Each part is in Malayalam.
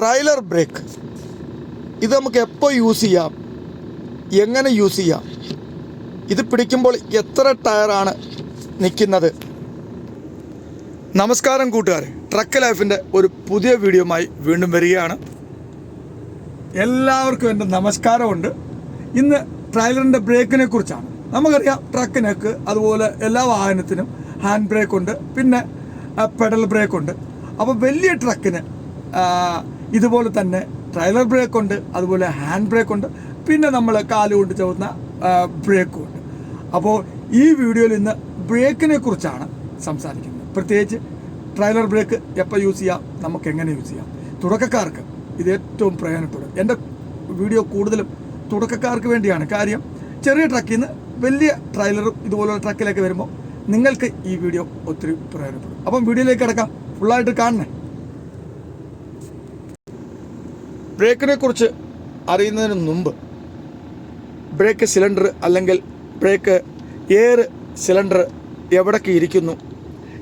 ട്രailer ബ്രേക്ക് ഇത് നമുക്ക് എപ്പോൾ യൂസ് ചെയ്യാം, എങ്ങനെ യൂസ് ചെയ്യാം, ഇത് പിടിക്കുമ്പോൾ എത്ര ടയറാണ് നിൽക്കുന്നത്? നമസ്കാരം കൂട്ടുകാരെ, ട്രക്ക് ലൈഫിൻ്റെ ഒരു പുതിയ വീഡിയോയുമായി വീണ്ടും വരികയാണ്. എല്ലാവർക്കും എൻ്റെ നമസ്കാരമുണ്ട്. ഇന്ന് ട്രailerൻ്റെ ബ്രേക്കിനെ കുറിച്ചാണ്. നമുക്കറിയാം ട്രക്കിനൊക്കെ അതുപോലെ എല്ലാ വാഹനത്തിനും ഹാൻഡ് ബ്രേക്ക് ഉണ്ട്, പിന്നെ പെഡൽ ബ്രേക്ക് ഉണ്ട്. അപ്പോൾ വലിയ ട്രക്കിന് ഇതുപോലെ തന്നെ ട്രailer ബ്രേക്ക് ഉണ്ട്, അതുപോലെ ഹാൻഡ് ബ്രേക്ക് ഉണ്ട്, പിന്നെ നമ്മൾ കാലുകൊണ്ട് ചവിട്ടുന്ന ബ്രേക്കും ഉണ്ട്. അപ്പോൾ ഈ വീഡിയോയിൽ ഇന്ന് ബ്രേക്കിനെ കുറിച്ചാണ് സംസാരിക്കുന്നത്. പ്രത്യേകിച്ച് ട്രailer ബ്രേക്ക് എപ്പോൾ യൂസ് ചെയ്യാം, നമുക്ക് എങ്ങനെ യൂസ് ചെയ്യാം. തുടക്കക്കാർക്ക് ഇത് ഏറ്റവും പ്രയോജനപ്പെടും. എൻ്റെ വീഡിയോ കൂടുതലും തുടക്കക്കാർക്ക് വേണ്ടിയാണ്. കാര്യം ചെറിയ ട്രക്കിൽ നിന്ന് വലിയ ട്രailerറും ഇതുപോലുള്ള ട്രക്കിലേക്ക് വരുമ്പോൾ നിങ്ങൾക്ക് ഈ വീഡിയോ ഒത്തിരി പ്രയോജനപ്പെടും. അപ്പം വീഡിയോയിലേക്ക് കിടക്കാം, ഫുള്ളായിട്ട് കാണണേ. ബ്രേക്കിനെ കുറിച്ച് അറിയുന്നതിന് മുമ്പ് ബ്രേക്ക് സിലിണ്ടർ അല്ലെങ്കിൽ ബ്രേക്ക് എയർ സിലിണ്ടർ എവിടേക്ക് ഇരിക്കുന്നു,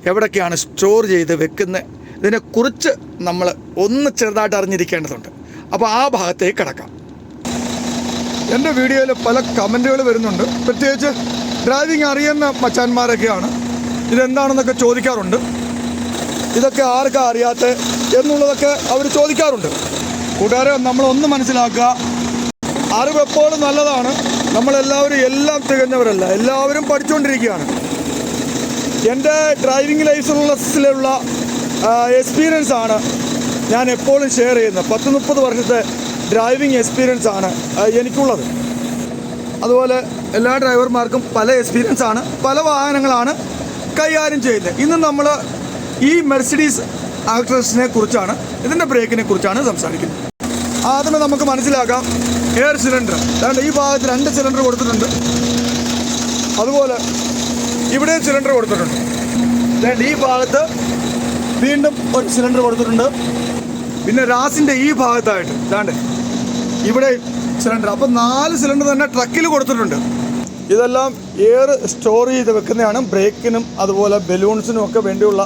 എവിടേക്കാണ് സ്റ്റോർ ചെയ്ത് വെക്കുന്നത്, ഇതിനെക്കുറിച്ച് നമ്മൾ ഒന്ന് ചെറുതായിട്ട് അറിഞ്ഞിരിക്കേണ്ടതുണ്ട്. അപ്പോൾ ആ ഭാഗത്തേക്ക് കിടക്കാം. എൻ്റെ വീഡിയോയിൽ പല കമൻറ്റുകൾ വരുന്നുണ്ട്. പ്രത്യേകിച്ച് ഡ്രൈവിംഗ് അറിയുന്ന മച്ചാന്മാരൊക്കെയാണ് ഇതെന്താണെന്നൊക്കെ ചോദിക്കാറുണ്ട്. ഇതൊക്കെ ആർക്കാ അറിയാത്ത എന്നുള്ളതൊക്കെ അവർ ചോദിക്കാറുണ്ട്. കൂട്ടുകാരെ, നമ്മളൊന്ന് മനസ്സിലാക്കുക, അറിവ് എപ്പോഴും നല്ലതാണ്. നമ്മളെല്ലാവരും എല്ലാം തികഞ്ഞവരല്ല, എല്ലാവരും പഠിച്ചുകൊണ്ടിരിക്കുകയാണ്. എൻ്റെ ഡ്രൈവിംഗ് ലൈസൻസിലുള്ള എക്സ്പീരിയൻസ് ആണ് ഞാൻ എപ്പോഴും ഷെയർ ചെയ്യുന്നത്. 10-30 വർഷത്തെ ഡ്രൈവിംഗ് എക്സ്പീരിയൻസ് ആണ് എനിക്കുള്ളത്. അതുപോലെ എല്ലാ ഡ്രൈവർമാർക്കും പല എക്സ്പീരിയൻസ് ആണ്, പല വാഹനങ്ങളാണ് കൈകാര്യം ചെയ്യുന്നത്. ഇന്ന് നമ്മൾ ഈ മെർസിഡീസ് ആക്ട്രസിനെ കുറിച്ചാണ്, ഇതിൻ്റെ ബ്രേക്കിനെ കുറിച്ചാണ് സംസാരിക്കുന്നത്. ആദ്യമേ നമുക്ക് മനസ്സിലാക്കാം എയർ സിലിണ്ടർ. അതുകൊണ്ട് ഈ ഭാഗത്ത് 2 സിലിണ്ടർ കൊടുത്തിട്ടുണ്ട്, അതുപോലെ ഇവിടെയും സിലിണ്ടർ കൊടുത്തിട്ടുണ്ട്. അതുകൊണ്ട് ഈ ഭാഗത്ത് വീണ്ടും ഒരു സിലിണ്ടർ കൊടുത്തിട്ടുണ്ട്. പിന്നെ രാസിൻ്റെ ഈ ഭാഗത്തായിട്ട് അതാണ്ട് ഇവിടെ സിലിണ്ടർ. അപ്പം 4 സിലിണ്ടർ തന്നെ ട്രക്കിൽ കൊടുത്തിട്ടുണ്ട്. ഇതെല്ലാം എയർ സ്റ്റോർ ചെയ്ത് വെക്കുന്നതാണ്. ബ്രേക്കിനും അതുപോലെ ബലൂൺസിനും ഒക്കെ വേണ്ടിയുള്ള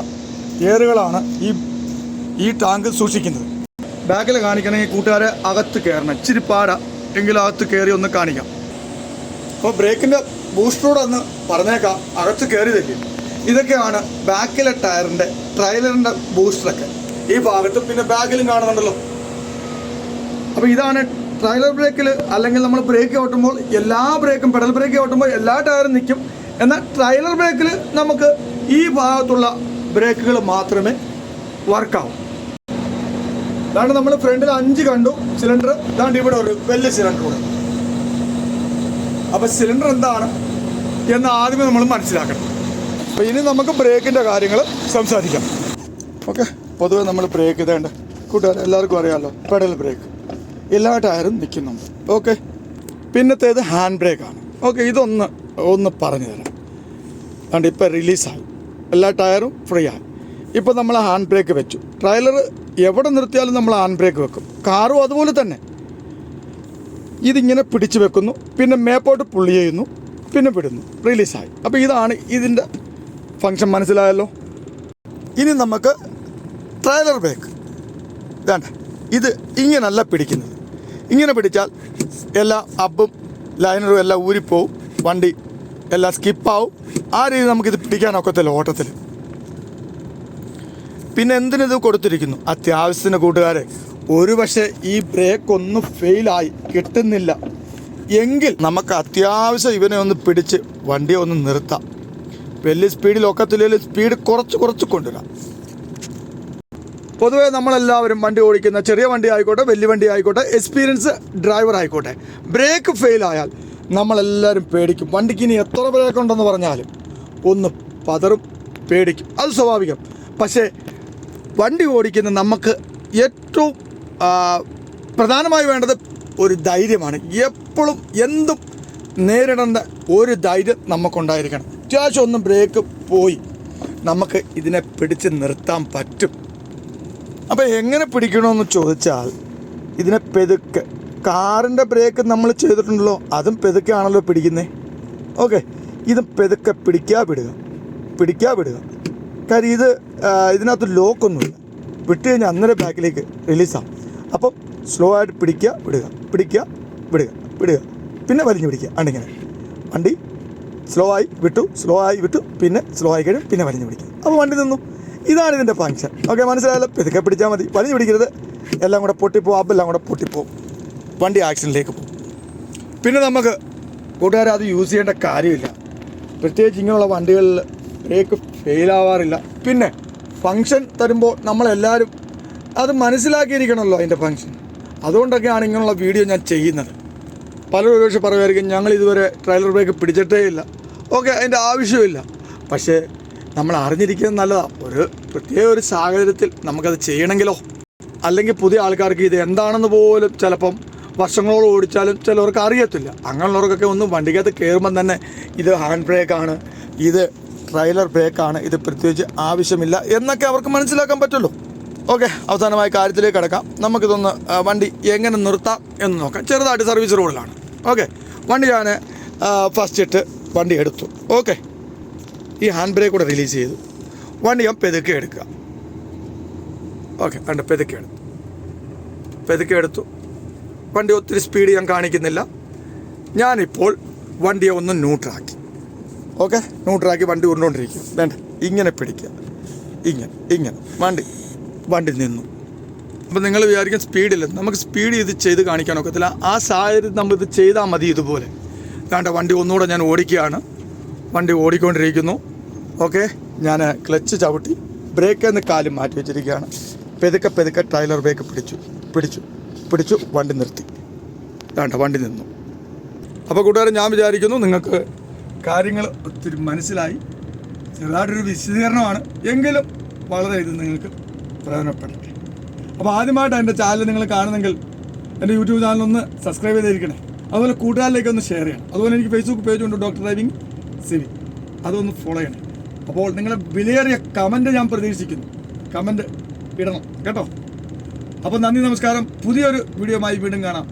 എയറുകളാണ് ഈ ടാങ്ക് സൂക്ഷിക്കുന്നത്. ബാക്കിൽ കാണിക്കണമെങ്കിൽ കൂട്ടുകാരെ അകത്ത് കയറണം, ഇച്ചിരി പാടാ, എങ്കിലും അകത്ത് കയറി ഒന്ന് കാണിക്കാം. അപ്പോൾ ബ്രേക്കിൻ്റെ ബൂസ്റ്ററോട് ഒന്ന് പറഞ്ഞേക്കാം, അകത്ത് കയറിയതൊക്കെ ഇതൊക്കെയാണ് ബാക്കിലെ ടയറിൻ്റെ ട്രailerൻ്റെ ബൂസ്റ്ററൊക്കെ ഈ ഭാഗത്തും പിന്നെ ബാക്കിലും കാണുന്നുണ്ടല്ലോ. അപ്പോൾ ഇതാണ് ട്രailer ബ്രേക്കിൽ. അല്ലെങ്കിൽ നമ്മൾ ബ്രേക്ക് ഓട്ടുമ്പോൾ എല്ലാ ബ്രേക്കും പെഡൽ ബ്രേക്ക് ഓട്ടുമ്പോൾ എല്ലാ ടയറും നിൽക്കും. എന്നാൽ ട്രailer ബ്രേക്കിൽ നമുക്ക് ഈ ഭാഗത്തുള്ള ബ്രേക്കുകൾ മാത്രമേ വർക്കാവും. അതാണ് നമ്മൾ ഫ്രണ്ടിൽ 5 കണ്ടു സിലിണ്ടർ. ഇതാണ്ട് ഇവിടെ ഒരു വലിയ സിലിണ്ടർ കൂടെ. അപ്പോൾ സിലിണ്ടർ എന്താണ് എന്ന് ആദ്യമേ നമ്മൾ മനസ്സിലാക്കണം. അപ്പോൾ ഇനി നമുക്ക് ബ്രേക്കിൻ്റെ കാര്യങ്ങൾ സംസാരിക്കാം. ഓക്കെ, പൊതുവെ നമ്മൾ ബ്രേക്ക് ഇതേണ്ട കൂട്ടുകാർ എല്ലാവർക്കും അറിയാമല്ലോ, പെഡൽ ബ്രേക്ക് എല്ലാ ടയറും നിൽക്കുന്നുണ്ട്. ഓക്കെ, പിന്നത്തേത് ഹാൻഡ് ബ്രേക്കാണ്. ഓക്കെ, ഇതൊന്ന് പറഞ്ഞു തരാം. അതുകൊണ്ട് ഇപ്പോൾ റിലീസായി, എല്ലാ ടയറും ഫ്രീ ആയി. ഇപ്പോൾ നമ്മൾ ഹാൻഡ് ബ്രേക്ക് വെച്ചു. ട്രailer എവിടെ നിർത്തിയാലും നമ്മൾ ഹാൻഡ് ബ്രേക്ക് വെക്കും. കാറും അതുപോലെ തന്നെ. ഇതിങ്ങനെ പിടിച്ചു വെക്കുന്നു, പിന്നെ മേപ്പോട്ട് പുള്ളി ചെയ്യുന്നു, പിന്നെ വിടുന്നു, റിലീസായി. അപ്പോൾ ഇതാണ് ഇതിൻ്റെ ഫങ്ഷൻ. മനസ്സിലായല്ലോ. ഇനി നമുക്ക് ട്രailer ബ്രേക്ക് വേണ്ട. ഇത് ഇങ്ങനല്ല പിടിക്കുന്നത്. ഇങ്ങനെ പിടിച്ചാൽ എല്ലാ അബും ലൈനറും എല്ലാം ഊരിപ്പോവും, വണ്ടി എല്ലാം സ്കിപ്പാവും. ആ രീതി നമുക്കിത് പിടിക്കാനൊക്കത്തില്ല ഓട്ടത്തിൽ. പിന്നെ എന്തിനിത് കൊടുത്തിരിക്കുന്നു? അത്യാവശ്യത്തിന് കൂട്ടുകാരെ, ഒരു പക്ഷേ ഈ ബ്രേക്ക് ഒന്ന് ഫെയിലായി കിട്ടുന്നില്ല എങ്കിൽ നമുക്ക് അത്യാവശ്യം ഇവനെ ഒന്ന് പിടിച്ച് വണ്ടിയെ ഒന്ന് നിർത്താം. വലിയ സ്പീഡിൽ ഒക്കത്തില്ലെങ്കിൽ സ്പീഡ് കുറച്ച് കൊണ്ടുവരാം. പൊതുവേ നമ്മളെല്ലാവരും വണ്ടി ഓടിക്കുന്ന ചെറിയ വണ്ടി ആയിക്കോട്ടെ വലിയ വണ്ടി ആയിക്കോട്ടെ, എക്സ്പീരിയൻസ് ഡ്രൈവർ ആയിക്കോട്ടെ, ബ്രേക്ക് ഫെയിലായാൽ നമ്മളെല്ലാവരും പേടിക്കും. വണ്ടിക്ക് ഇനി എത്ര ബ്രേക്ക് ഉണ്ടെന്ന് പറഞ്ഞാലും ഒന്ന് പതറും, പേടിക്കും. അത് സ്വാഭാവികം. പക്ഷേ വണ്ടി ഓടിക്കുന്ന നമുക്ക് ഏറ്റവും പ്രധാനമായി വേണ്ടത് ഒരു ധൈര്യമാണ്. എപ്പോഴും എന്തും നേരിടേണ്ട ഒരു ധൈര്യം നമുക്കുണ്ടായിരിക്കണം. അത്യാവശ്യം ഒന്ന് ബ്രേക്ക് പോയി നമുക്ക് ഇതിനെ പിടിച്ച് നിർത്താൻ പറ്റും. അപ്പോൾ എങ്ങനെ പിടിക്കണമെന്ന് ചോദിച്ചാൽ ഇതിനെ പെതുക്കെ, കാറിൻ്റെ ബ്രേക്ക് നമ്മൾ ചെയ്തിട്ടുണ്ടല്ലോ, അതും പെതുക്കെയാണല്ലോ പിടിക്കുന്നത്. ഓക്കെ, ഇതും പെതുക്കെ പിടിക്കുക വിടുക. കാര്യം ഇതിനകത്ത് ലോക്കൊന്നുമില്ല. വിട്ട് കഴിഞ്ഞാൽ അന്നേരം ബാക്കിലേക്ക് റിലീസാവും. അപ്പം സ്ലോ ആയിട്ട് പിടിക്കുക വിടുക, പിടിക്കുക വിടുക, വിടുക, പിന്നെ വലിഞ്ഞു പിടിക്കുക. അണ്ടിങ്ങനെ വണ്ടി സ്ലോ ആയി വിട്ടു, സ്ലോ ആയി വിട്ടു, പിന്നെ സ്ലോ ആയി കഴിയും, പിന്നെ വലിഞ്ഞു പിടിക്കുക. അപ്പോൾ വണ്ടി നിന്നു. ഇതാണ് ഇതിൻ്റെ ഫങ്ഷൻ. ഓക്കെ, മനസ്സിലായല്ലോ? ഇതൊക്കെ പിടിച്ചാൽ മതി, വലിഞ്ഞു പിടിക്കരുത്. എല്ലാം കൂടെ പൊട്ടിപ്പോവും, അപ്പെല്ലാം കൂടെ പൊട്ടിപ്പോവും, വണ്ടി ആക്സിഡൻറ്റിലേക്ക് പോകും. പിന്നെ നമുക്ക് കൂട്ടുകാരെ അത് യൂസ് ചെയ്യേണ്ട കാര്യമില്ല. പ്രത്യേകിച്ച് ഇങ്ങനെയുള്ള വണ്ടികളിൽ ബ്രേക്ക് ഫെയിലാവാറില്ല. പിന്നെ ഫങ്ഷൻ തരുമ്പോൾ നമ്മളെല്ലാവരും അത് മനസ്സിലാക്കിയിരിക്കണമല്ലോ അതിൻ്റെ ഫങ്ഷൻ. അതുകൊണ്ടൊക്കെയാണ് ഇങ്ങനെയുള്ള വീഡിയോ ഞാൻ ചെയ്യുന്നത്. പലരും ഒരുപക്ഷെ പറയുമായിരിക്കും ഞങ്ങൾ ഇതുവരെ ട്രailer ബ്രേക്ക് പിടിച്ചിട്ടേ ഇല്ല. ഓക്കെ, അതിൻ്റെ ആവശ്യമില്ല. പക്ഷേ നമ്മൾ അറിഞ്ഞിരിക്കുന്നത് നല്ലതാണ്. ഒരു പ്രത്യേക ഒരു സാഹചര്യത്തിൽ നമുക്കത് ചെയ്യണമെങ്കിലോ, അല്ലെങ്കിൽ പുതിയ ആൾക്കാർക്ക് ഇത് എന്താണെന്ന് പോലും ചിലപ്പം വർഷങ്ങളോളം ഓടിച്ചാലും ചിലവർക്ക് അറിയത്തില്ല. അങ്ങനെയുള്ളവർക്കൊക്കെ ഒന്ന് വണ്ടിക്കകത്ത് കയറുമ്പം തന്നെ ഇത് ഹാൻഡ് ബ്രേക്കാണ്, ഇത് ട്രailer ബ്രേക്കാണ്, ഇത് പ്രത്യേകിച്ച് ആവശ്യമില്ല എന്നൊക്കെ അവർക്ക് മനസ്സിലാക്കാൻ പറ്റുമല്ലോ. ഓക്കെ, അവസാനമായ കാര്യത്തിലേക്ക് കിടക്കാം. നമുക്കിതൊന്ന് വണ്ടി എങ്ങനെ നിർത്താം എന്ന് നോക്കാം. ചെറുതായിട്ട് സർവീസ് റോഡിലാണ്. ഓക്കെ, വണ്ടി ഞാൻ ഫസ്റ്റ് ഇട്ട് വണ്ടി എടുത്തു. ഓക്കെ, ഈ ഹാൻഡ് ബ്രേക്ക് കൂടെ റിലീസ് ചെയ്തു. വണ്ടി ഞാൻ പെതുക്കെ എടുക്കുക. ഓക്കെ, രണ്ട് പെതുക്കെ എടുത്തു. വണ്ടി ഒത്തിരി സ്പീഡ് ഞാൻ കാണിക്കുന്നില്ല. ഞാനിപ്പോൾ വണ്ടിയെ ഒന്ന് ന്യൂട്രാക്കി. ഓക്കെ, ന്യൂട്രാക്കി വണ്ടി ഉരുണ്ടുകൊണ്ടിരിക്കുക. വേണ്ട, ഇങ്ങനെ പിടിക്കുക, ഇങ്ങനെ വണ്ടി നിന്നു. അപ്പോൾ നിങ്ങൾ വിചാരിക്കും സ്പീഡില്ല. നമുക്ക് സ്പീഡ് ഇത് ചെയ്ത് കാണിക്കാൻ ഒക്കത്തില്ല. ആ സാഹചര്യം നമ്മളിത് ചെയ്താൽ മതി. ഇതുപോലെ വേണ്ട, വണ്ടി ഒന്നുകൂടെ ഞാൻ ഓടിക്കുകയാണ്. വണ്ടി ഓടിക്കൊണ്ടിരിക്കുന്നു. ഓക്കെ, ഞാൻ ക്ലച്ച് ചവിട്ടി ബ്രേക്കിൽ നിന്ന് കാലും മാറ്റി വെച്ചിരിക്കുകയാണ്. പെതുക്കെ ട്രailer ബ്രേക്ക് പിടിച്ചു വണ്ടി നിർത്തി. വേണ്ട, വണ്ടി നിന്നു. അപ്പോൾ കൂട്ടുകാരെ, ഞാൻ വിചാരിക്കുന്നു നിങ്ങൾക്ക് കാര്യങ്ങൾ ഒത്തിരി മനസ്സിലായി. ചെറുതായിട്ടൊരു വിശദീകരണമാണ്, എങ്കിലും വളരെ ഇത് നിങ്ങൾക്ക് പ്രയോജനപ്പെടട്ടെ. അപ്പോൾ ആദ്യമായിട്ട് എൻ്റെ ചാനൽ നിങ്ങൾ കാണുന്നെങ്കിൽ എൻ്റെ യൂട്യൂബ് ചാനലൊന്ന് സബ്സ്ക്രൈബ് ചെയ്തിരിക്കണേ. അതുപോലെ കൂട്ടുകാരിലേക്ക് ഒന്ന് ഷെയർ ചെയ്യണം. അതുപോലെ എനിക്ക് ഫേസ്ബുക്ക് പേജുണ്ട്, Dr.Driving CV, അതൊന്ന് ഫോളോ ചെയ്യണം. അപ്പോൾ നിങ്ങളെ വിലയേറിയ കമൻറ്റ് ഞാൻ പ്രതീക്ഷിക്കുന്നു. കമൻറ്റ് ഇടണം കേട്ടോ. അപ്പോൾ നന്ദി, നമസ്കാരം. പുതിയൊരു വീഡിയോയുമായി വീണ്ടും കാണാം.